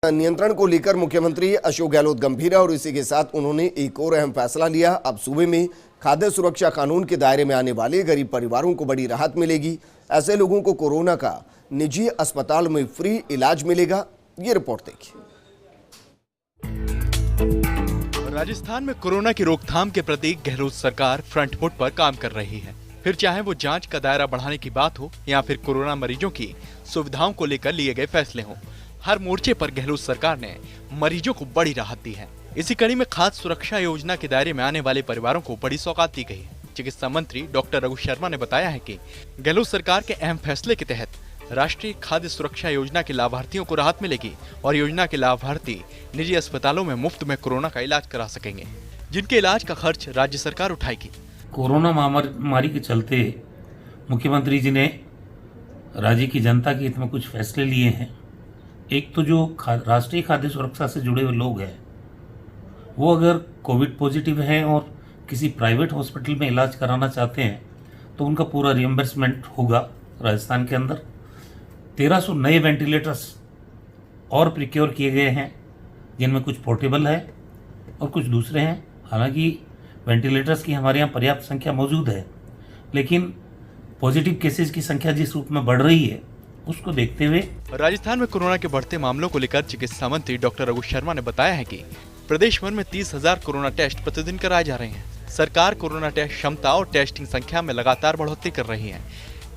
नियंत्रण को लेकर मुख्यमंत्री अशोक गहलोत गंभीर है और इसी के साथ उन्होंने एक और अहम फैसला लिया। अब सूबे में खाद्य सुरक्षा कानून के दायरे में आने वाले गरीब परिवारों को बड़ी राहत मिलेगी। ऐसे लोगों को कोरोना का निजी अस्पताल में फ्री इलाज मिलेगा। ये रिपोर्ट देखिए। राजस्थान में कोरोना की रोकथाम के प्रति गहलोत सरकार फ्रंट फुट पर काम कर रही है। फिर चाहे वो जांच का दायरा बढ़ाने की बात हो या फिर कोरोना मरीजों की सुविधाओं को लेकर लिए गए फैसले हों, हर मोर्चे पर गहलोत सरकार ने मरीजों को बड़ी राहत दी है। इसी कड़ी में खाद्य सुरक्षा योजना के दायरे में आने वाले परिवारों को बड़ी सौगात दी गई है। चिकित्सा मंत्री डॉक्टर रघु शर्मा ने बताया है कि गहलोत सरकार के अहम फैसले के तहत राष्ट्रीय खाद्य सुरक्षा योजना के लाभार्थियों को राहत मिलेगी और योजना के लाभार्थी निजी अस्पतालों में मुफ्त में कोरोना का इलाज करा सकेंगे, जिनके इलाज का खर्च राज्य सरकार उठाएगी। कोरोना महामारी के चलते मुख्यमंत्री जी ने राज्य की जनता के हित में कुछ फैसले लिए हैं। एक तो जो राष्ट्रीय खाद्य सुरक्षा से जुड़े हुए लोग हैं, वो अगर कोविड पॉजिटिव हैं और किसी प्राइवेट हॉस्पिटल में इलाज कराना चाहते हैं तो उनका पूरा रिएम्बर्समेंट होगा। राजस्थान के अंदर 1300 नए वेंटिलेटर्स और प्रिक्योर किए गए हैं, जिनमें कुछ पोर्टेबल है और कुछ दूसरे हैं। हालांकि वेंटिलेटर्स की हमारे यहाँ पर्याप्त संख्या मौजूद है, लेकिन पॉजिटिव केसेस की संख्या जिस रूप में बढ़ रही है उसको देखते हुए राजस्थान में कोरोना के बढ़ते मामलों को लेकर चिकित्सा मंत्री डॉक्टर रघु शर्मा ने बताया है कि प्रदेश भर में 30,000 कोरोना टेस्ट प्रतिदिन कराए जा रहे हैं। सरकार कोरोना टेस्ट क्षमता और टेस्टिंग संख्या में लगातार बढ़ोतरी कर रही है।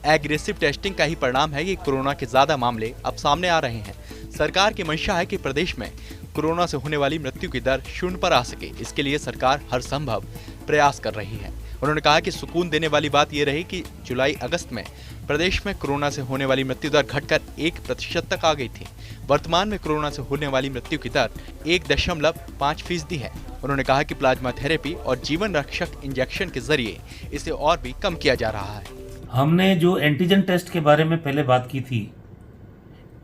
एग्रेसिव टेस्टिंग का ही परिणाम है कि कोरोना के ज्यादा मामले अब सामने आ रहे हैं। सरकार की मंशा है कि प्रदेश में कोरोना से होने वाली मृत्यु की दर 0 पर आ सके। इसके लिए सरकार हर संभव प्रयास कर रही है। उन्होंने कहा कि सुकून देने वाली बात यह रही कि जुलाई अगस्त में प्रदेश में कोरोना से होने वाली मृत्यु दर घटकर 1% तक आ गई थी। वर्तमान में कोरोना से होने वाली मृत्यु की दर 1.5% है। उन्होंने कहा कि प्लाज्मा थेरेपी और जीवन रक्षक इंजेक्शन के जरिए इसे और भी कम किया जा रहा है। हमने जो एंटीजन टेस्ट के बारे में पहले बात की थी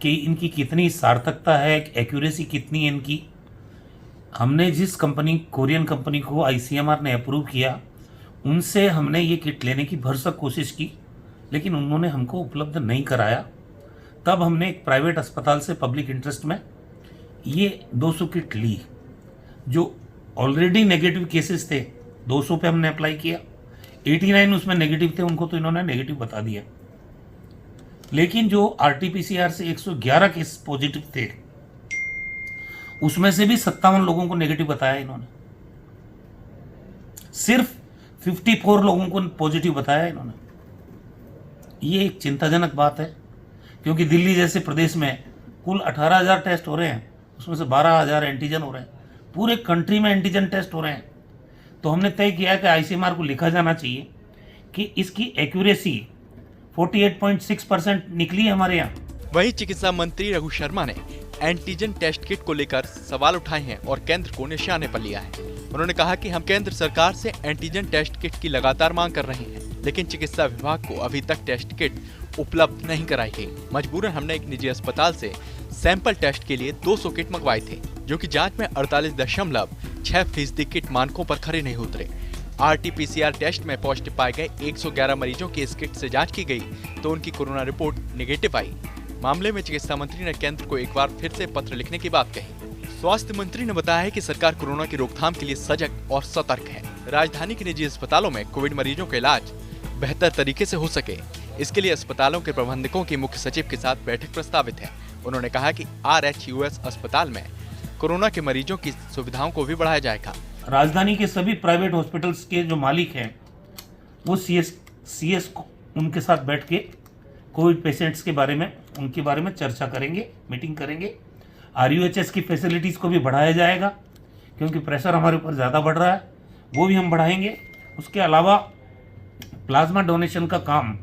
कि इनकी कितनी सार्थकता है, एक्यूरेसी कितनी है इनकी, हमने जिस कोरियन कंपनी को ICMR ने अप्रूव किया, उनसे हमने ये किट लेने की भरसक कोशिश की, लेकिन उन्होंने हमको उपलब्ध नहीं कराया। तब हमने एक प्राइवेट अस्पताल से पब्लिक इंटरेस्ट में ये 200 किट ली। जो ऑलरेडी नेगेटिव केसेस थे 200 पे हमने अप्लाई किया, 89 उसमें नेगेटिव थे, उनको तो इन्होंने नेगेटिव बता दिया। लेकिन जो RT-PCR से 111 केस पॉजिटिव थे, उसमें से भी 57 लोगों को नेगेटिव बताया इन्होंने। सिर्फ 54 लोगों को पॉजिटिव बताया इन्होंने। ये एक चिंताजनक बात है, क्योंकि दिल्ली जैसे प्रदेश में कुल 18,000 टेस्ट हो रहे हैं, उसमें से 12,000 एंटीजन हो रहे हैं। पूरे कंट्री में एंटीजन टेस्ट हो रहे हैं। तो हमने तय किया कि ICMR को लिखा जाना चाहिए कि इसकी एक्यूरेसी 48.6% निकली है हमारे यहाँ। वहीं चिकित्सा मंत्री रघु शर्मा ने एंटीजन टेस्ट किट को लेकर सवाल उठाए हैं और केंद्र को निशाने पर लिया है। उन्होंने कहा कि हम केंद्र सरकार से एंटीजन टेस्ट किट की लगातार मांग कर रहे हैं, लेकिन चिकित्सा विभाग को अभी तक टेस्ट किट उपलब्ध नहीं कराई गई। मजबूरन हमने एक निजी अस्पताल से सैंपल टेस्ट के लिए 200 किट मंगवाए थे, जो कि जांच में 48.6% किट मानकों पर खरे नहीं उतरे। RT-PCR टेस्ट में पॉजिटिव पाए गए 111 मरीजों की इस किट से जांच की गई तो उनकी कोरोना रिपोर्ट नेगेटिव आई। मामले में चिकित्सा मंत्री ने केंद्र को एक बार फिर से पत्र लिखने की बात कही। स्वास्थ्य मंत्री ने बताया है कि सरकार कोरोना की रोकथाम के लिए सजग और सतर्क है। राजधानी के निजी अस्पतालों में कोविड मरीजों का इलाज बेहतर तरीके से हो सके, इसके लिए अस्पतालों के प्रबंधकों की मुख्य सचिव के साथ बैठक प्रस्तावित है। उन्होंने कहा कि RHUS अस्पताल में कोरोना के मरीजों की सुविधाओं को भी बढ़ाया जाएगा। राजधानी के सभी प्राइवेट हॉस्पिटल्स के जो मालिक हैं, वो CS को उनके साथ बैठ के कोविड पेशेंट्स के बारे में उनके बारे में चर्चा करेंगे, मीटिंग करेंगे। RUHS की फैसिलिटीज़ को भी बढ़ाया जाएगा, क्योंकि प्रेशर हमारे ऊपर ज़्यादा बढ़ रहा है, वो भी हम बढ़ाएंगे। उसके अलावा प्लाज्मा डोनेशन का काम,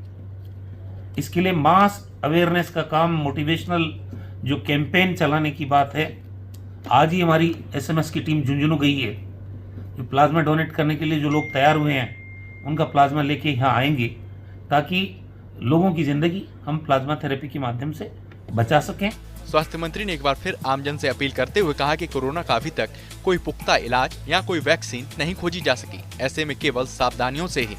इसके लिए मास अवेयरनेस का काम, मोटिवेशनल जो कैंपेन चलाने की बात है। आज ही हमारी SMS की टीम झुंझुनू गई है। जो प्लाज्मा डोनेट करने के लिए जो लोग तैयार हुए हैं, उनका प्लाज्मा लेके यहाँ आएंगे, ताकि लोगों की जिंदगी हम प्लाज्मा थेरेपी के माध्यम से बचा सकें। स्वास्थ्य मंत्री ने एक बार फिर आमजन से अपील करते हुए कहा कि कोरोना का अभी तक कोई पुख्ता इलाज या कोई वैक्सीन नहीं खोजी जा सकी। ऐसे में केवल सावधानियों से ही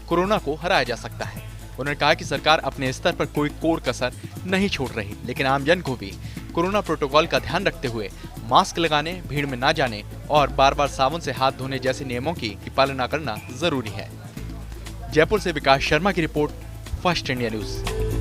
कोरोना को हराया जा सकता है। उन्होंने कहा कि सरकार अपने स्तर पर कोई कोर कसर नहीं छोड़ रही, लेकिन आमजन को भी कोरोना प्रोटोकॉल का ध्यान रखते हुए मास्क लगाने, भीड़ में ना जाने और बार-बार साबुन से हाथ धोने जैसे नियमों की पालना करना जरूरी है। जयपुर से विकास शर्मा की रिपोर्ट, फर्स्ट इंडिया न्यूज।